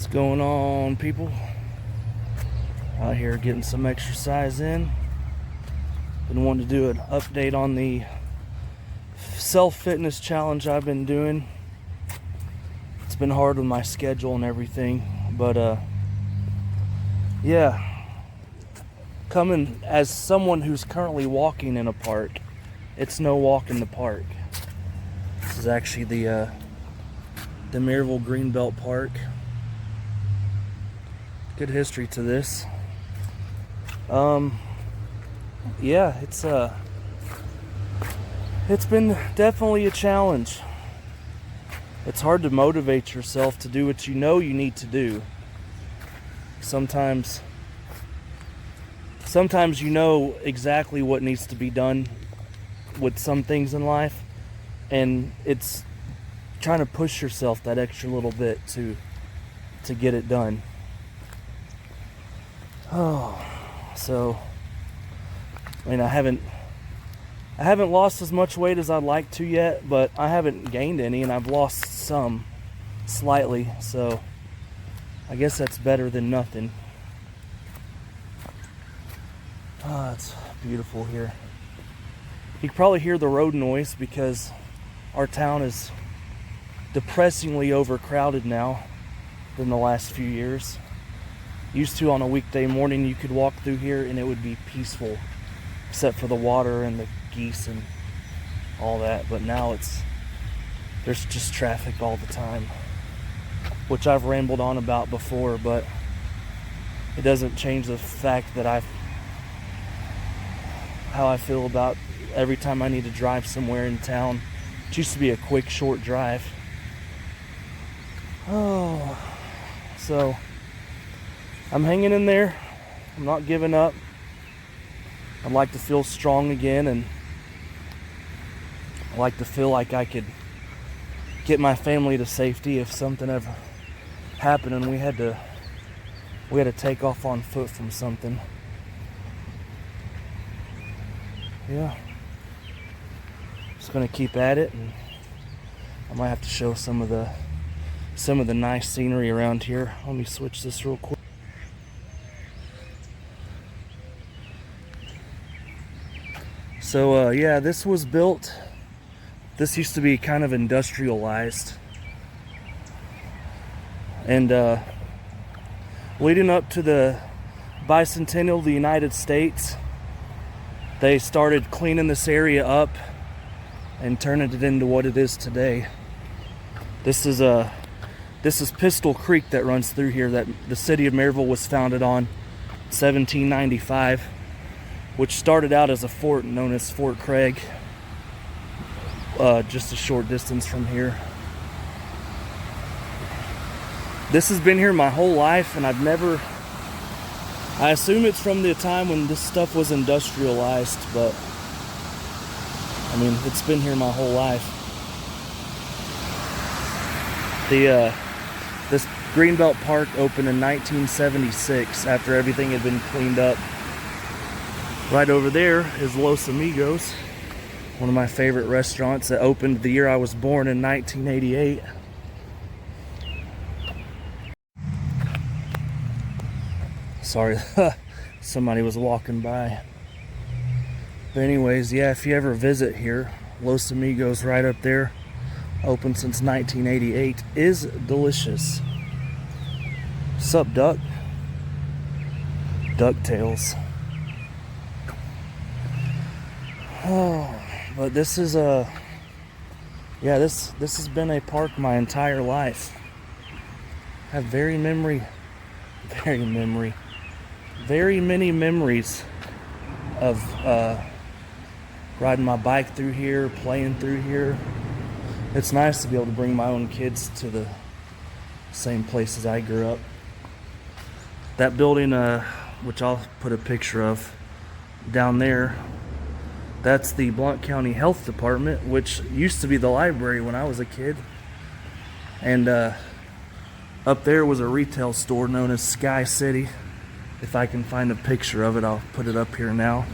What's going on, people? Out here getting some exercise in. Been wanting to do an update on the self-fitness challenge I've been doing. It's been hard with my schedule and everything, but yeah, coming as someone who's currently walking in a park, it's no walk in the park. This is actually the Maryville Greenbelt Park. Good history to this. Yeah, it's been definitely a challenge. It's hard to motivate yourself to do what you know you need to do. Sometimes you know exactly what needs to be done with some things in life, and it's trying to push yourself that extra little bit to get it done. Oh, so I mean, I haven't lost as much weight as I'd like to yet, but I haven't gained any, and I've lost some slightly, so I guess that's better than nothing. Ah, it's beautiful here. You can probably hear the road noise because our town is depressingly overcrowded now than the last few years. Used to, on a weekday morning, you could walk through here and it would be peaceful, except for the water and the geese and all that. But now there's just traffic all the time, which I've rambled on about before, but it doesn't change the fact that how I feel about every time I need to drive somewhere in town. It used to be a quick, short drive. Oh, so I'm hanging in there. I'm not giving up. I'd like to feel strong again, and I like to feel like I could get my family to safety if something ever happened and we had to take off on foot from something. Yeah. Just gonna keep at it, and I might have to show some of the nice scenery around here. Let me switch this real quick. So yeah, this was built. This used to be kind of industrialized, and leading up to the Bicentennial of the United States, they started cleaning this area up and turning it into what it is today. This is Pistol Creek that runs through here, that the city of Maryville was founded on 1795, which started out as a fort known as Fort Craig, just a short distance from here. This has been here my whole life, and I assume it's from the time when this stuff was industrialized, but I mean, it's been here my whole life. This Greenbelt Park opened in 1976 after everything had been cleaned up. Right over there is Los Amigos, one of my favorite restaurants, that opened the year I was born in 1988. Sorry, somebody was walking by. But anyways, yeah, if you ever visit here, Los Amigos right up there, open since 1988, is delicious. Sup, duck? DuckTales. Oh, but this is yeah, this has been a park my entire life. I have very many memories of riding my bike through here, playing through here. It's nice to be able to bring my own kids to the same places I grew up. That building, which I'll put a picture of down there, that's the Blount County Health Department, which used to be the library when I was a kid. And up there was a retail store known as Sky City. If I can find a picture of it, I'll put it up here now.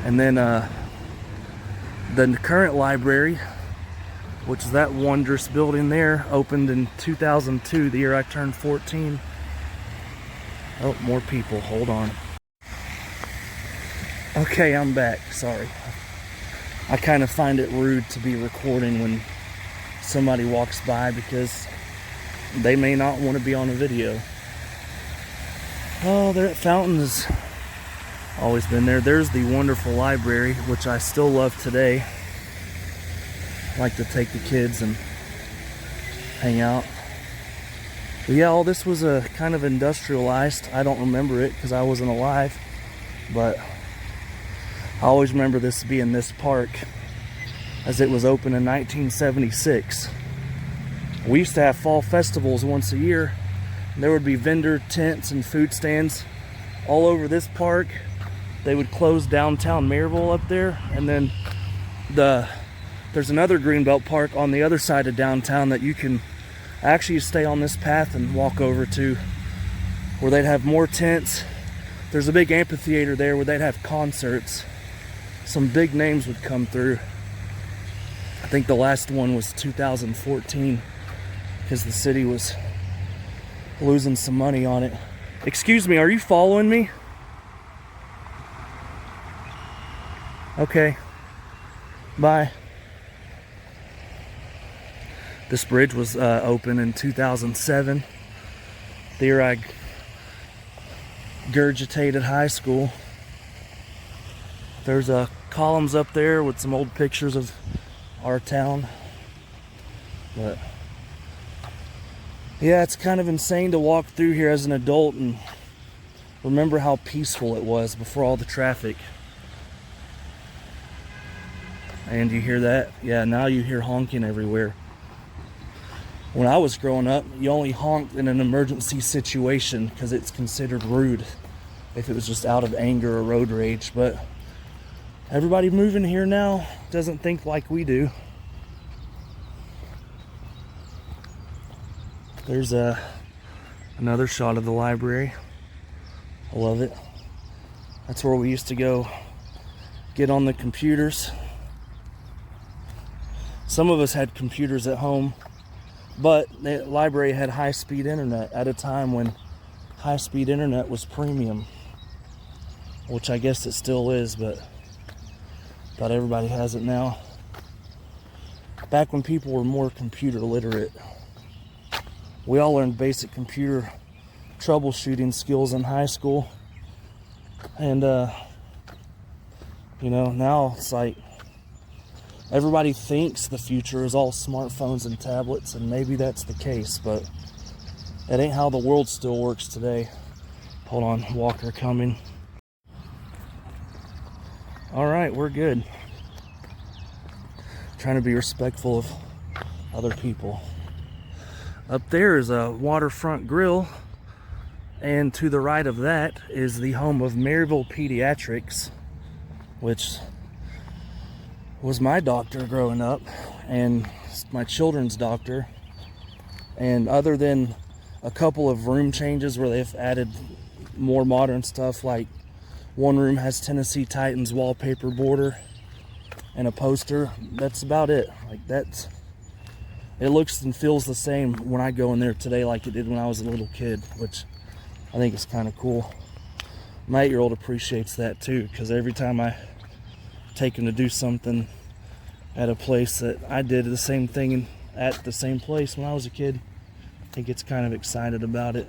And then the current library which is that wondrous building there. Opened in 2002, the year I turned 14. Oh, more people. Hold on. Okay, I'm back. Sorry. I kind of find it rude to be recording when somebody walks by because they may not want to be on a video. Oh, that fountain has always been there. There's the wonderful library, which I still love today. I like to take the kids and hang out. But yeah, all this was a kind of industrialized. I don't remember it because I wasn't alive, but I always remember this being this park, as it was open in 1976. We used to have fall festivals once a year. There would be vendor tents and food stands all over this park. They would close downtown Maryville up there, and then there's another Greenbelt Park on the other side of downtown that you can actually stay on this path and walk over to, where they'd have more tents. There's a big amphitheater there where they'd have concerts. Some big names would come through. I think the last one was 2014 because the city was losing some money on it. Excuse me, are you following me? Okay. Bye. This bridge was open in 2007. The year I gurgitated high school. There's columns up there with some old pictures of our town. But yeah, it's kind of insane to walk through here as an adult and remember how peaceful it was before all the traffic. And you hear that? Yeah, now you hear honking everywhere. When I was growing up, you only honked in an emergency situation because it's considered rude if it was just out of anger or road rage. But everybody moving here now doesn't think like we do. There's another shot of the library. I love it. That's where we used to go get on the computers. Some of us had computers at home, but the library had high-speed internet at a time when high-speed internet was premium, which I guess it still is, but about everybody has it now. Back when people were more computer literate, we all learned basic computer troubleshooting skills in high school. And, you know, now it's like everybody thinks the future is all smartphones and tablets, and maybe that's the case, but that ain't how the world still works today. Hold on, walker coming. All right, we're good. Trying to be respectful of other people. Up there is a waterfront grill, and to the right of that is the home of Maryville Pediatrics, which was my doctor growing up and my children's doctor. And other than a couple of room changes where they've added more modern stuff, like one room has Tennessee Titans wallpaper border and a poster, that's about it. Like, that's, it looks and feels the same when I go in there today like it did when I was a little kid, which I think is kind of cool. My 8-year-old appreciates that too, because every time I take him to do something at a place that I did the same thing at the same place when I was a kid, he gets kind of excited about it.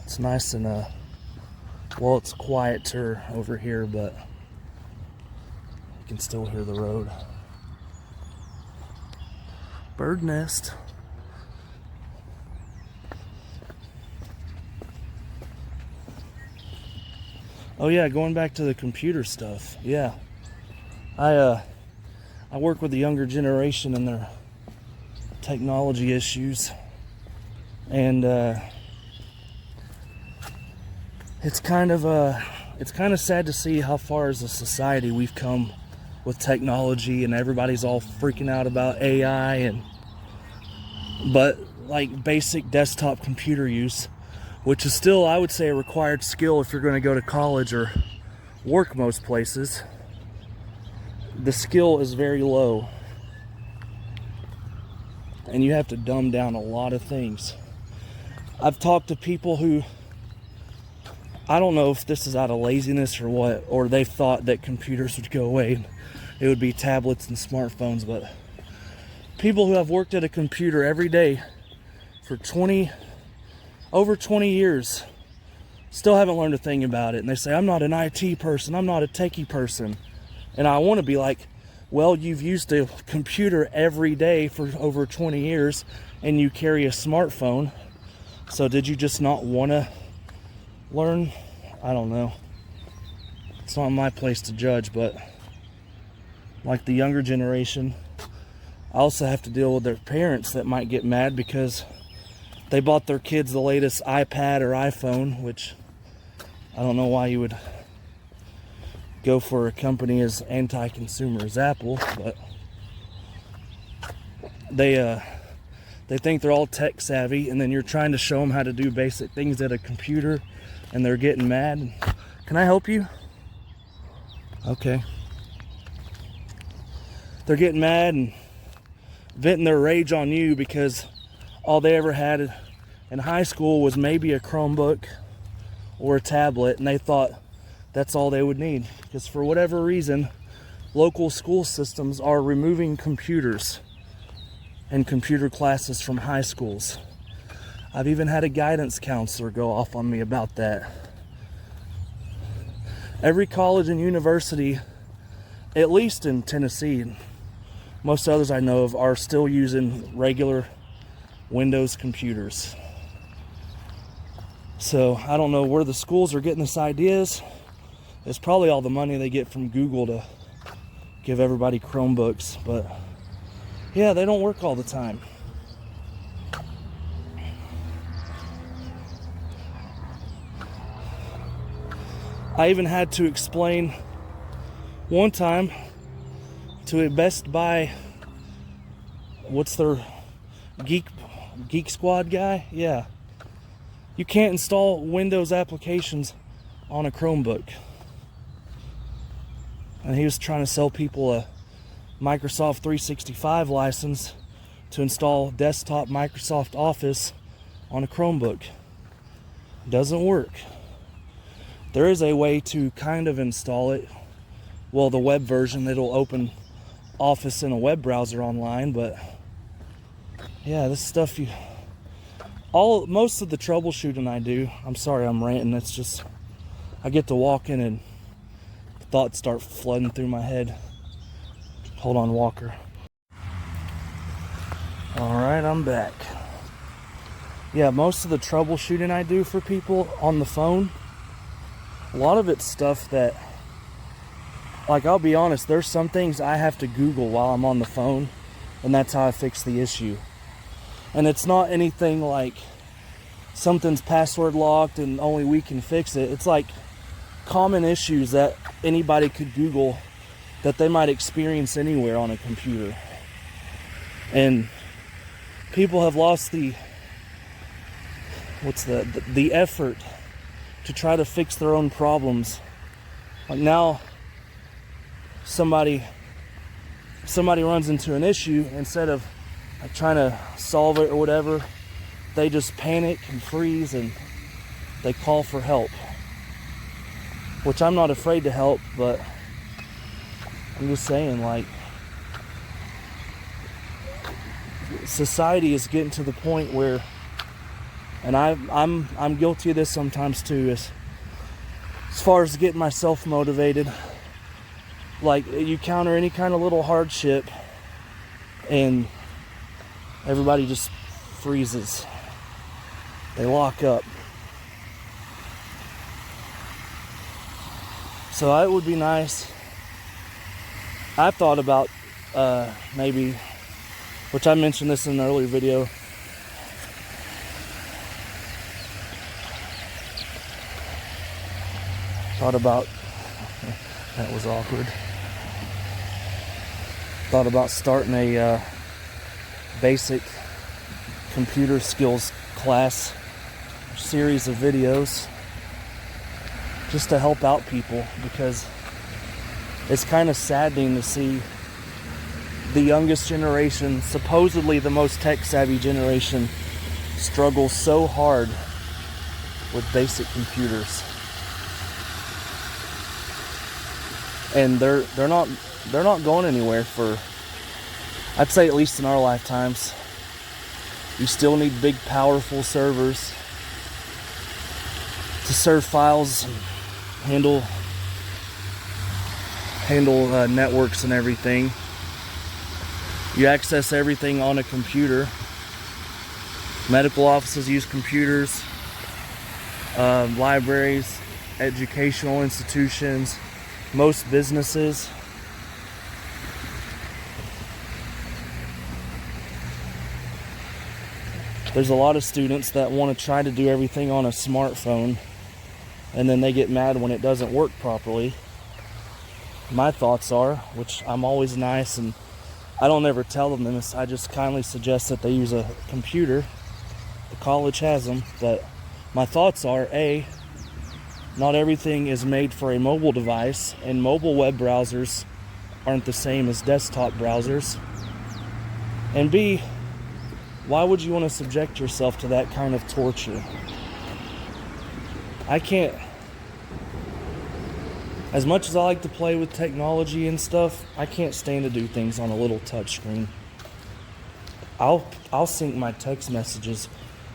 It's nice and well, it's quieter over here, but you can still hear the road. Bird nest. Oh yeah, going back to the computer stuff. Yeah, I work with the younger generation and their technology issues, and it's kind of sad to see how far as a society we've come with technology, and everybody's all freaking out about AI, but like basic desktop computer use, which is still, I would say, a required skill if you're going to go to college or work most places, the skill is very low. And you have to dumb down a lot of things. I've talked to people who, I don't know if this is out of laziness or what, or they thought that computers would go away and it would be tablets and smartphones, but people who have worked at a computer every day for over 20 years still haven't learned a thing about it. And they say, I'm not an IT person, I'm not a techie person. And I want to be like, well, you've used a computer every day for over 20 years and you carry a smartphone. So did you just not want to learn? I don't know. It's not my place to judge, but like the younger generation, I also have to deal with their parents that might get mad because they bought their kids the latest iPad or iPhone, which I don't know why you would go for a company as anti-consumer as Apple, but they think they're all tech savvy, and then you're trying to show them how to do basic things at a computer and they're getting mad. Can I help you? Okay. They're getting mad and venting their rage on you because all they ever had in high school was maybe a Chromebook or a tablet, and they thought that's all they would need. Because for whatever reason, local school systems are removing computers and computer classes from high schools. I've even had a guidance counselor go off on me about that. Every college and university, at least in Tennessee, most others I know of, are still using regular Windows computers. So I don't know where the schools are getting this ideas. It's probably all the money they get from Google to give everybody Chromebooks, but yeah, they don't work all the time. I even had to explain one time to a Best Buy, what's their Geek Squad guy? Yeah. You can't install Windows applications on a Chromebook. And he was trying to sell people a Microsoft 365 license to install desktop Microsoft Office on a Chromebook. Doesn't work. There is a way to kind of install it. Well, the web version, it'll open Office in a web browser online, but yeah, this stuff most of the troubleshooting I do, I'm sorry I'm ranting, it's just I get to walking and thoughts start flooding through my head. Hold on, Walker. Alright, I'm back. Yeah, most of the troubleshooting I do for people on the phone, a lot of it's stuff that, like, I'll be honest, there's some things I have to Google while I'm on the phone, and that's how I fix the issue. And it's not anything like something's password locked and only we can fix it. It's like common issues that anybody could Google that they might experience anywhere on a computer. And people have lost the effort to try to fix their own problems. Like now somebody runs into an issue, instead of like trying to solve it or whatever, they just panic and freeze and they call for help. Which I'm not afraid to help, but I'm just saying, like, society is getting to the point where, and I'm guilty of this sometimes too, as far as getting myself motivated. Like, you counter any kind of little hardship and everybody just freezes. They lock up. So it would be nice. I've thought about maybe, which I mentioned this in an earlier video, that was awkward. Thought about starting a basic computer skills class, series of videos, just to help out people, because it's kind of saddening to see the youngest generation, supposedly the most tech-savvy generation, struggle so hard with basic computers. And they're not going anywhere for, I'd say, at least in our lifetimes. You still need big, powerful servers to serve files and handle networks and everything. You access everything on a computer. Medical offices use computers. Libraries, educational institutions, most businesses. There's a lot of students that want to try to do everything on a smartphone, and then they get mad when it doesn't work properly. My thoughts are, which I'm always nice and I don't ever tell them this, I just kindly suggest that they use a computer. The college has them, but my thoughts are, A, not everything is made for a mobile device, and mobile web browsers aren't the same as desktop browsers. And B, why would you want to subject yourself to that kind of torture? I can't, as much as I like to play with technology and stuff, I can't stand to do things on a little touch screen. I'll sync my text messages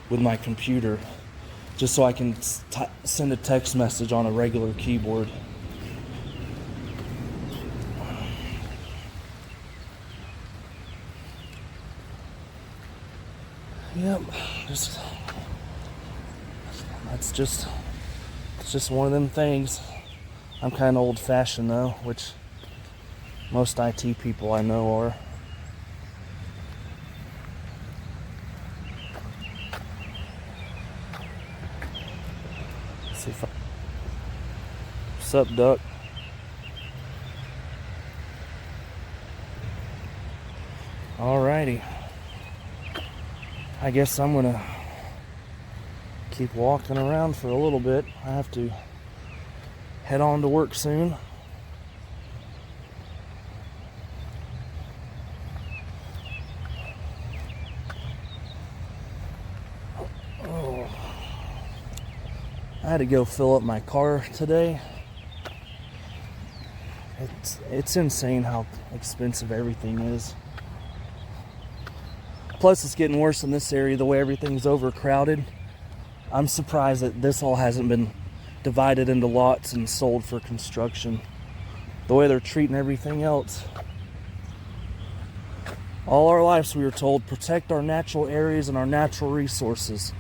with my computer just so I can send a text message on a regular keyboard. Yep, it's just one of them things. I'm kind of old-fashioned though, which most IT people I know are. Let's see if what's up, duck? Alrighty. I guess I'm gonna keep walking around for a little bit. I have to head on to work soon. Oh. I had to go fill up my car today. It's insane how expensive everything is. Plus, it's getting worse in this area, the way everything's overcrowded. I'm surprised that this all hasn't been divided into lots and sold for construction. The way they're treating everything else. All our lives we were told, protect our natural areas and our natural resources.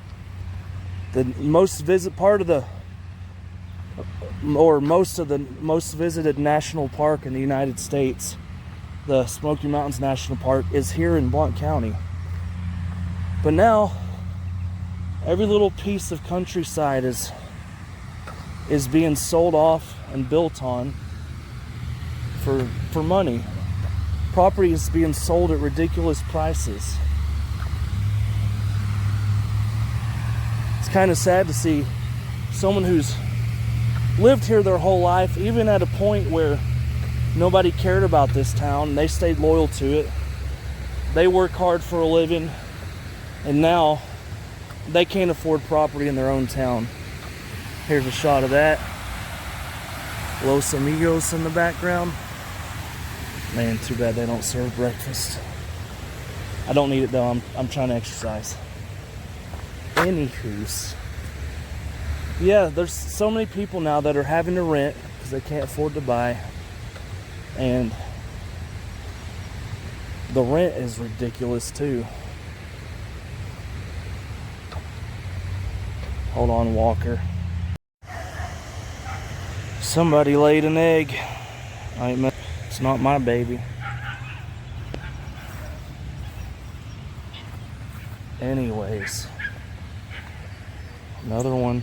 The most visited national park in the United States, the Smoky Mountains National Park, is here in Blount County. But now, every little piece of countryside is being sold off and built on for money. Property is being sold at ridiculous prices. It's kind of sad to see someone who's lived here their whole life, even at a point where nobody cared about this town, and they stayed loyal to it. They work hard for a living, and now they can't afford property in their own town. Here's a shot of that. Los Amigos in the background. Man, too bad they don't serve breakfast. I don't need it though, I'm trying to exercise. Anywho's. Yeah, there's so many people now that are having to rent because they can't afford to buy. And the rent is ridiculous too. Hold on, Walker. Somebody laid an egg. It's not my baby. Anyways, another one.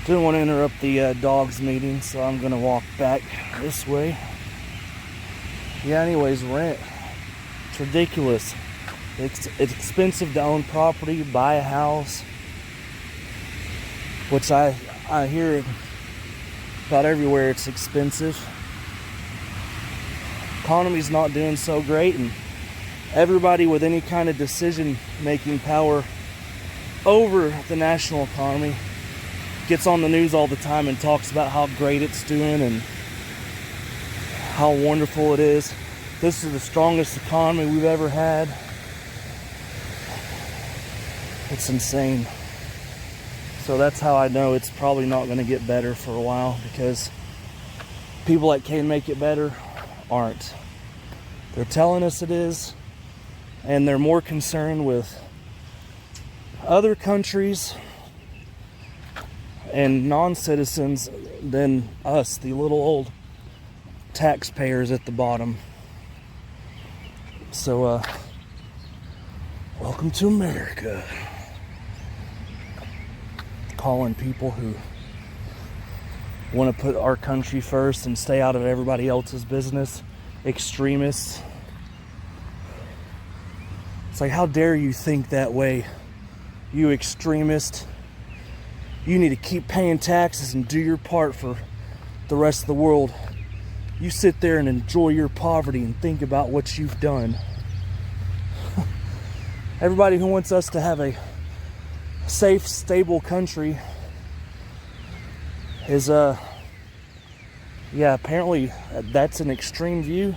Didn't want to interrupt the dogs meeting, so I'm gonna walk back this way. Yeah, anyways, rent. It's ridiculous. It's expensive to own property, buy a house, which I hear about everywhere it's expensive. Economy's not doing so great, and everybody with any kind of decision-making power over the national economy gets on the news all the time and talks about how great it's doing and how wonderful it is. This is the strongest economy we've ever had. It's insane. So that's how I know it's probably not going to get better for a while, because people that can make it better aren't. They're telling us it is, and they're more concerned with other countries and non-citizens than us, the little old taxpayers at the bottom. So, welcome to America. Calling people who want to put our country first and stay out of everybody else's business extremists. It's like, how dare you think that way, you extremist? You need to keep paying taxes and do your part for the rest of the world. You sit there and enjoy your poverty and think about what you've done. Everybody who wants us to have a safe, stable country is, apparently that's an extreme view.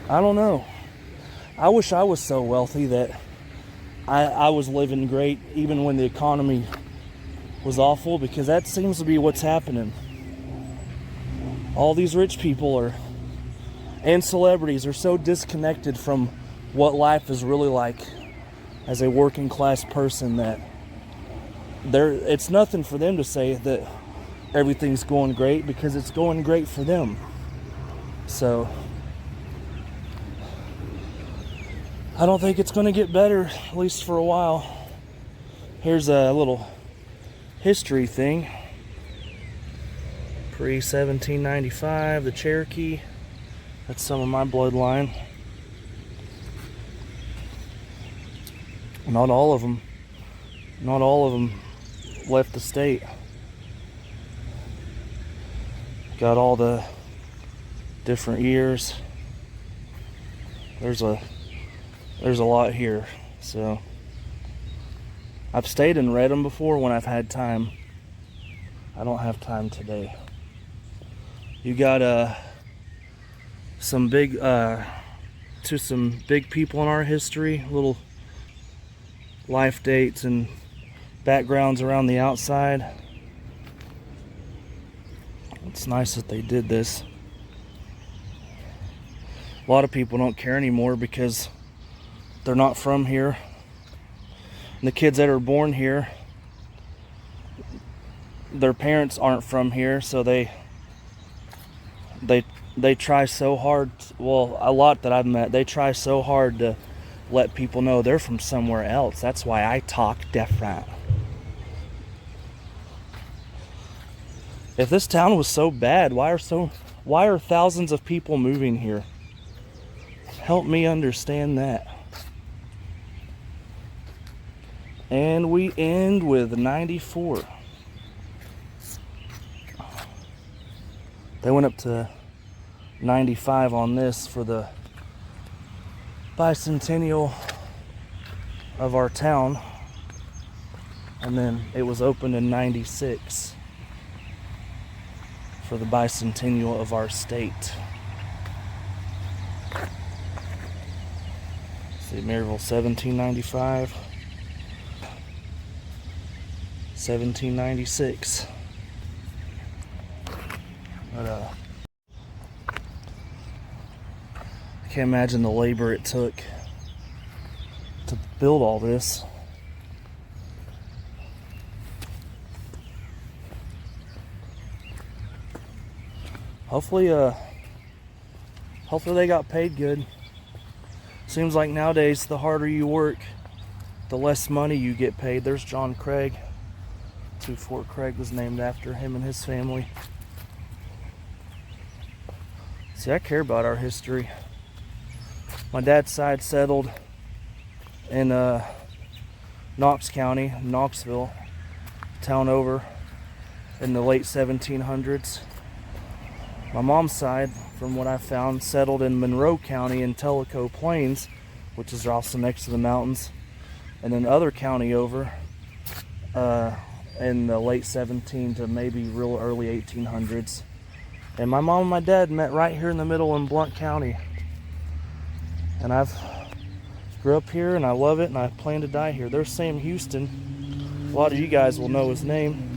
I don't know. I wish I was so wealthy that I was living great even when the economy was awful, because that seems to be what's happening. All these rich people and celebrities are so disconnected from what life is really like as a working class person that it's nothing for them to say that everything's going great, because it's going great for them. So I don't think it's going to get better, at least for a while. Here's a little history thing. Pre-1795, the Cherokee. That's some of my bloodline. Not all of them left the state. Got all the different years. There's a lot here. So I've stayed and read them before when I've had time. I don't have time today. You got some big people in our history, little life dates and backgrounds around the outside. It's nice that they did this. A lot of people don't care anymore because they're not from here. And the kids that are born here, their parents aren't from here, so they try so hard. Well, a lot that I've met, they try so hard to let people know they're from somewhere else. That's why I talk different. If this town was so bad, why are thousands of people moving here? Help me understand that. And we end with 94. They went up to 95 on this for the bicentennial of our town, and then it was opened in 96 for the bicentennial of our state. See, Maryville, 1795, 1796. But I can't imagine the labor it took to build all this. Hopefully they got paid good. Seems like nowadays the harder you work, the less money you get paid. There's John Craig. Fort Craig was named after him and his family. See, I care about our history. My dad's side settled in Knox County, Knoxville, town over, in the late 1700s. My mom's side, from what I found, settled in Monroe County in Tellico Plains, which is also next to the mountains, and then other county over in the late 17 to maybe real early 1800s. And my mom and my dad met right here in the middle in Blount County. And I've grew up here and I love it and I plan to die here. There's Sam Houston. A lot of you guys will know his name.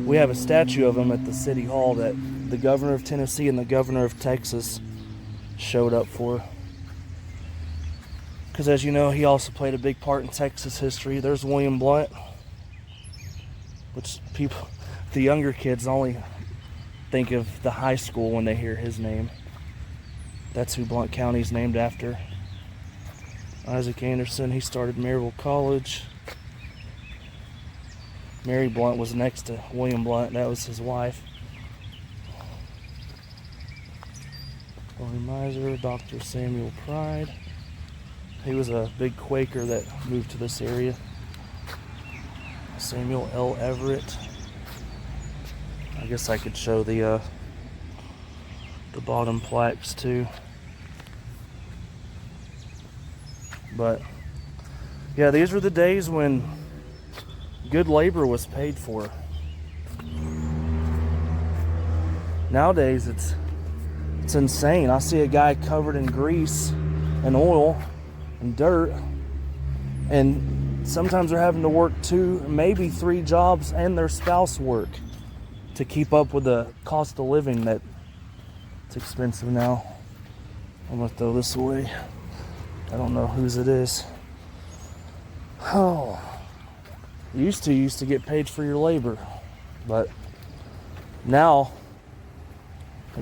We have a statue of him at the City Hall that the governor of Tennessee and the governor of Texas showed up for. Because as you know, he also played a big part in Texas history. There's William Blount, which people, the younger kids only think of the high school when they hear his name. That's who Blount County is named after. Isaac Anderson, he started Maryville College. Mary Blount was next to William Blount, that was his wife. Barney Miser, Dr. Samuel Pride. He was a big Quaker that moved to this area. Samuel L. Everett. I guess I could show the bottom plaques too. But yeah, these were the days when good labor was paid for. Nowadays it's insane. I see a guy covered in grease and oil and dirt, and sometimes they're having to work 2, maybe 3 jobs and their spouse work to keep up with the cost of living that it's expensive now. I'm gonna throw this away. I don't know whose it is. Oh, you used to get paid for your labor, but now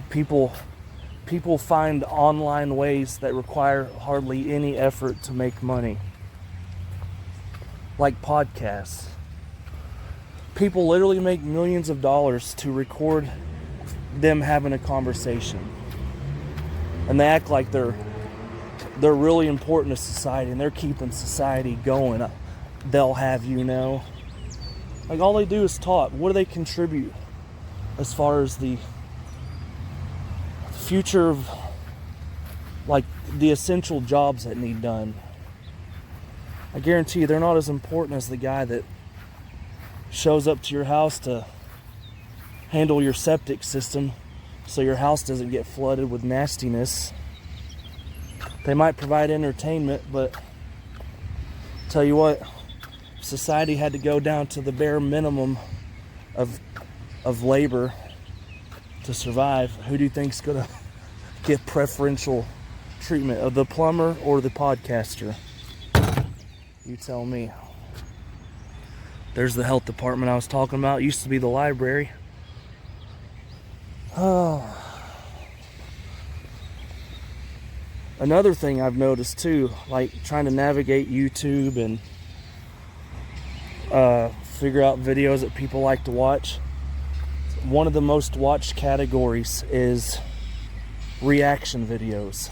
people find online ways that require hardly any effort to make money, like podcasts. People literally make millions of dollars to record them having a conversation, and they act like they're really important to society and they're keeping society going. They'll have you know, like all they do is talk. What do they contribute as far as the future of like the essential jobs that need done? I guarantee you they're not as important as the guy that shows up to your house to handle your septic system so your house doesn't get flooded with nastiness. They might provide entertainment, but tell you what, if society had to go down to the bare minimum of labor to survive, who do you think's gonna get preferential treatment, of the plumber or the podcaster? You tell me. There's the health department I was talking about. It used to be the library. Oh. Another thing I've noticed too, like trying to navigate YouTube and figure out videos that people like to watch. One of the most watched categories is reaction videos.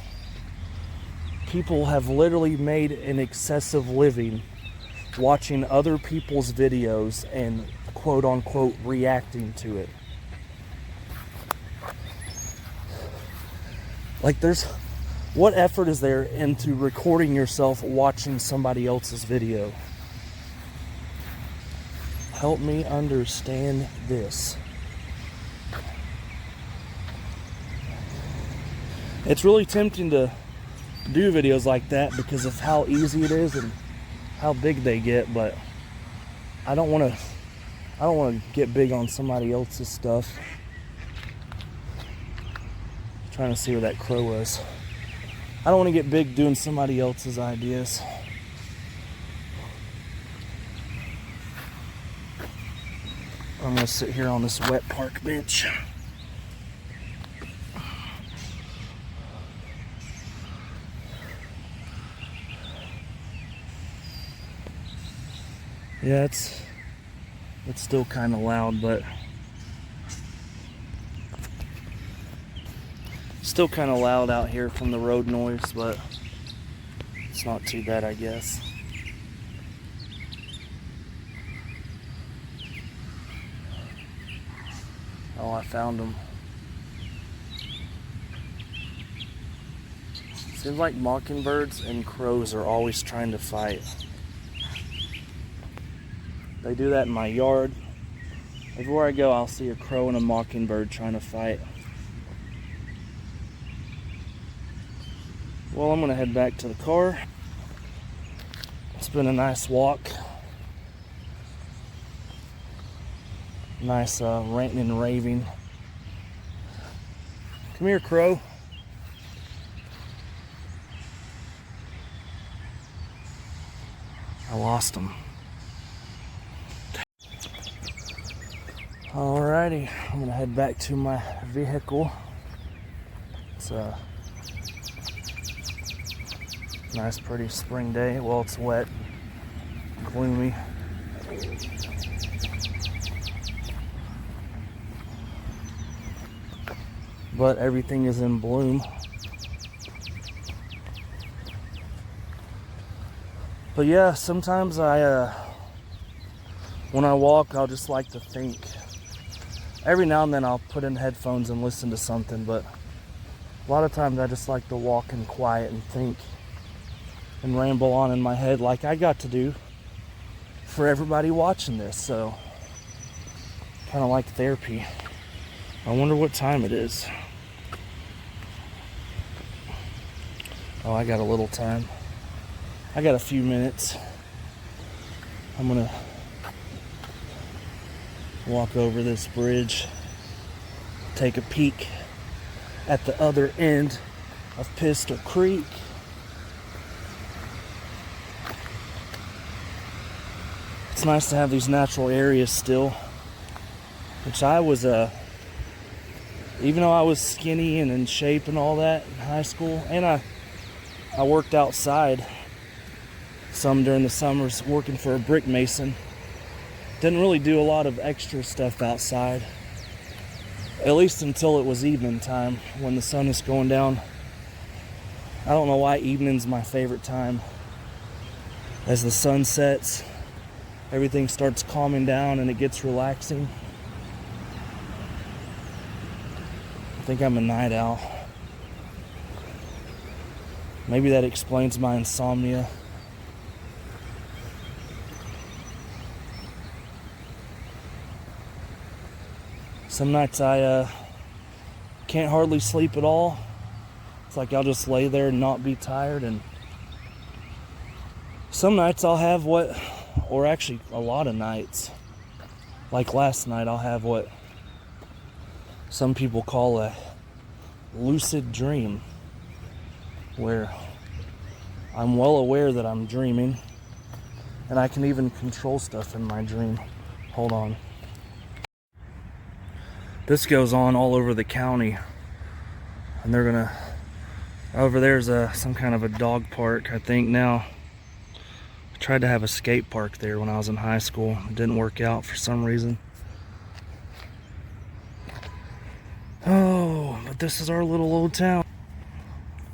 People have literally made an excessive living watching other people's videos and quote unquote reacting to it. Like what effort is there into recording yourself watching somebody else's video? Help me understand this. It's really tempting to do videos like that because of how easy it is and how big they get, but I don't want to get big on somebody else's stuff. I'm trying to see where that crow was. I don't want to get big doing somebody else's ideas. I'm going to sit here on this wet park bench. Yeah, it's still kind of loud, but still kind of loud out here from the road noise, but it's It's not too bad, I guess. Oh, I found them. Seems like mockingbirds and crows are always trying to fight. They do that in my yard. Everywhere I go, I'll see a crow and a mockingbird trying to fight. Well, I'm gonna head back to the car. It's been a nice walk. Nice ranting and raving. Come here, crow. I lost him. Alrighty, I'm gonna head back to my vehicle. It's a nice, pretty spring day. Well, it's wet, gloomy. But everything is in bloom. But yeah, sometimes when I walk, I'll just like to think. Every now and then I'll put in headphones and listen to something, but a lot of times I just like to walk in quiet and think and ramble on in my head like I got to do for everybody watching this. So, kind of like therapy. I wonder what time it is. Oh, I got a little time. I got a few minutes. I'm gonna walk over this bridge, take a peek at the other end of Pistol Creek. It's nice to have these natural areas still, which I was even though I was skinny and in shape and all that in high school, and I worked outside some during the summers working for a brick mason. Didn't really do a lot of extra stuff outside, at least until it was evening time when the sun is going down. I don't know why evening's my favorite time. As the sun sets, everything starts calming down and it gets relaxing. I think I'm a night owl. Maybe that explains my insomnia. Some nights I can't hardly sleep at all. It's like I'll just lay there and not be tired. And some nights I'll have or actually a lot of nights, like last night, I'll have what some people call a lucid dream, where I'm well aware that I'm dreaming, and I can even control stuff in my dream. Hold on. This goes on all over the county, and they're gonna, over there's some kind of a dog park, I think now. I tried to have a skate park there when I was in high school. It didn't work out for some reason. Oh, but this is our little old town.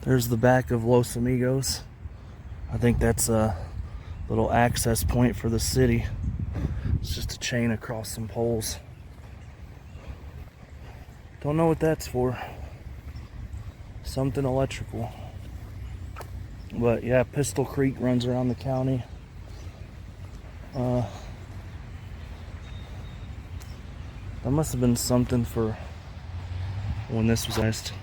There's the back of Los Amigos. I think that's a little access point for the city. It's just a chain across some poles. Don't know what that's for. Something electrical. But yeah, Pistol Creek runs around the county. That must have been something for when this was iced.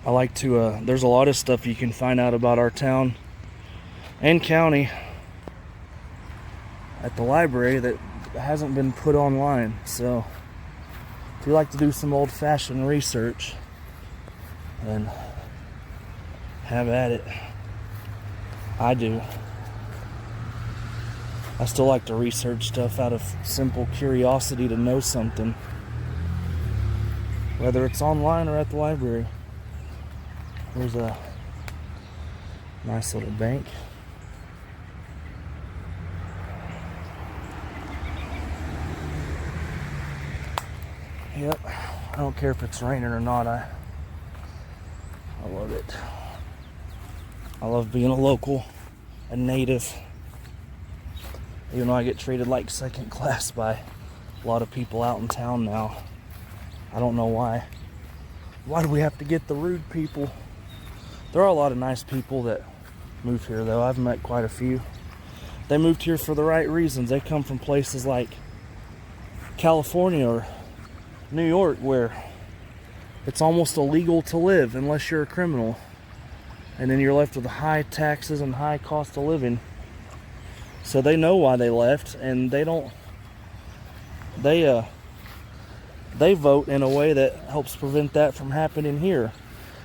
I like to, there's a lot of stuff you can find out about our town and county at the library that hasn't been put online. So if you like to do some old-fashioned research, then have at it. I do. I still like to research stuff out of simple curiosity to know something, whether it's online or at the library. There's a nice little bank. Yep, I don't care if it's raining or not. I love it. I love being a local, a native. Even though I get treated like second class by a lot of people out in town now. I don't know why. Why do we have to get the rude people? There are a lot of nice people that move here, though. I've met quite a few. They moved here for the right reasons. They come from places like California or New York, where it's almost illegal to live unless you're a criminal. And then you're left with high taxes and high cost of living. So they know why they left, and they vote in a way that helps prevent that from happening here.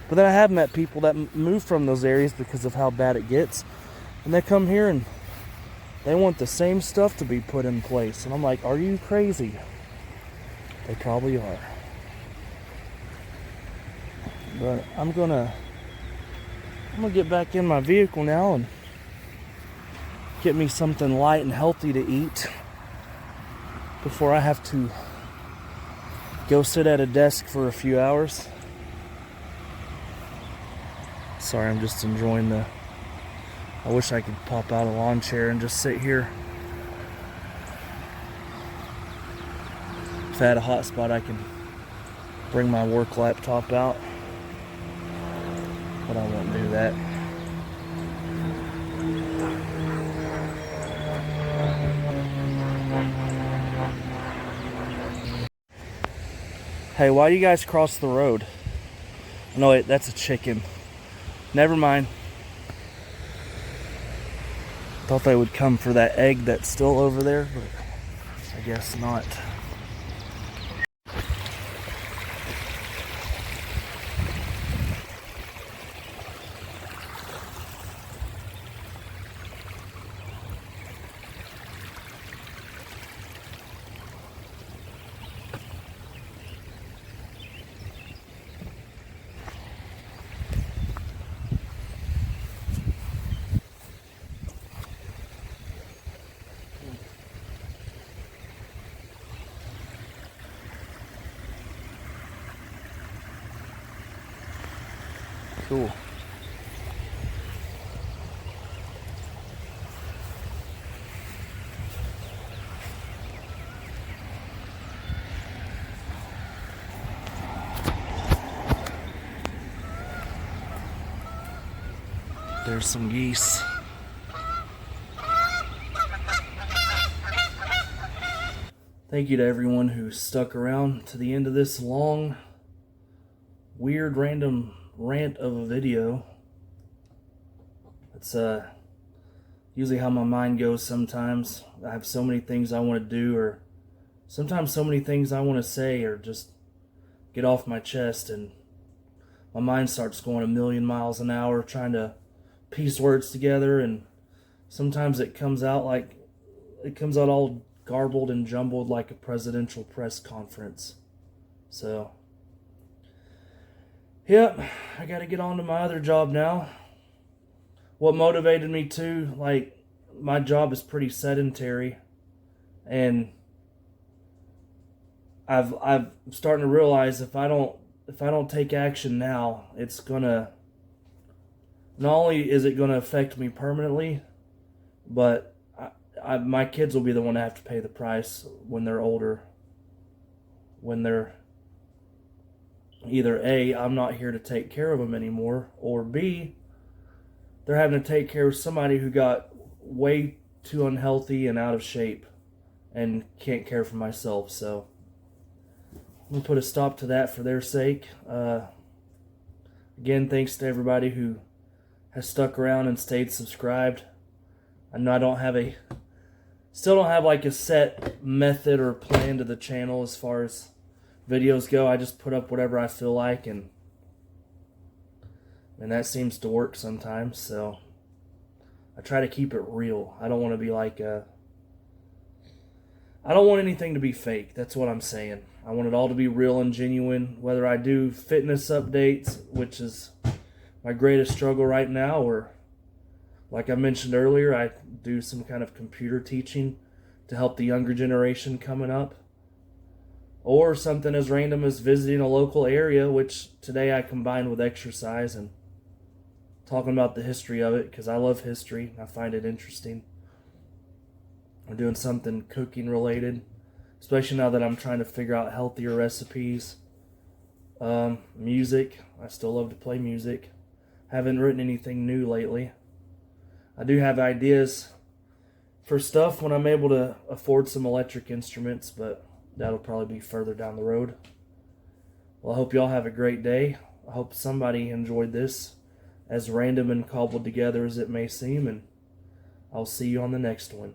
But then I have met people that move from those areas because of how bad it gets, and they come here and they want the same stuff to be put in place. And I'm like, are you crazy? They probably are. But I'm gonna get back in my vehicle now and get me something light and healthy to eat before I have to go sit at a desk for a few hours. Sorry, I'm just enjoying I wish I could pop out a lawn chair and just sit here. If I had a hot spot, I could bring my work laptop out, but I won't do that. Hey, why do you guys cross the road? No, wait, that's a chicken. Never mind. Thought they would come for that egg that's still over there, but I guess not. Cool. There's some geese. Thank you to everyone who stuck around to the end of this long, weird, random rant of a video. It's usually how my mind goes sometimes. I have so many things I want to do, or sometimes so many things I want to say, or just get off my chest, and my mind starts going a million miles an hour trying to piece words together, and sometimes it comes out all garbled and jumbled like a presidential press conference. So, yep, I gotta get on to my other job now. What motivated me to, my job is pretty sedentary, and I'm starting to realize if I don't take action now, it's gonna, not only is it gonna affect me permanently, but my kids will be the one to have to pay the price when they're older. When they're either A, I'm not here to take care of them anymore, or B, they're having to take care of somebody who got way too unhealthy and out of shape and can't care for myself. So I'm going to put a stop to that for their sake. Again, thanks to everybody who has stuck around and stayed subscribed. I know I still don't have a set method or plan to the channel as far as videos go. I just put up whatever I feel like, and that seems to work sometimes. So I try to keep it real. I don't want to be I don't want anything to be fake. That's what I'm saying. I want it all to be real and genuine, whether I do fitness updates, which is my greatest struggle right now, or like I mentioned earlier, I do some kind of computer teaching to help the younger generation coming up, or something as random as visiting a local area, which today I combined with exercise, and talking about the history of it because I love history and I find it interesting. We're doing something cooking related, especially now that I'm trying to figure out healthier recipes. Music. I still love to play music. Haven't written anything new lately. I do have ideas for stuff when I'm able to afford some electric instruments, but that'll probably be further down the road. Well, I hope y'all have a great day. I hope somebody enjoyed this, as random and cobbled together as it may seem, and I'll see you on the next one.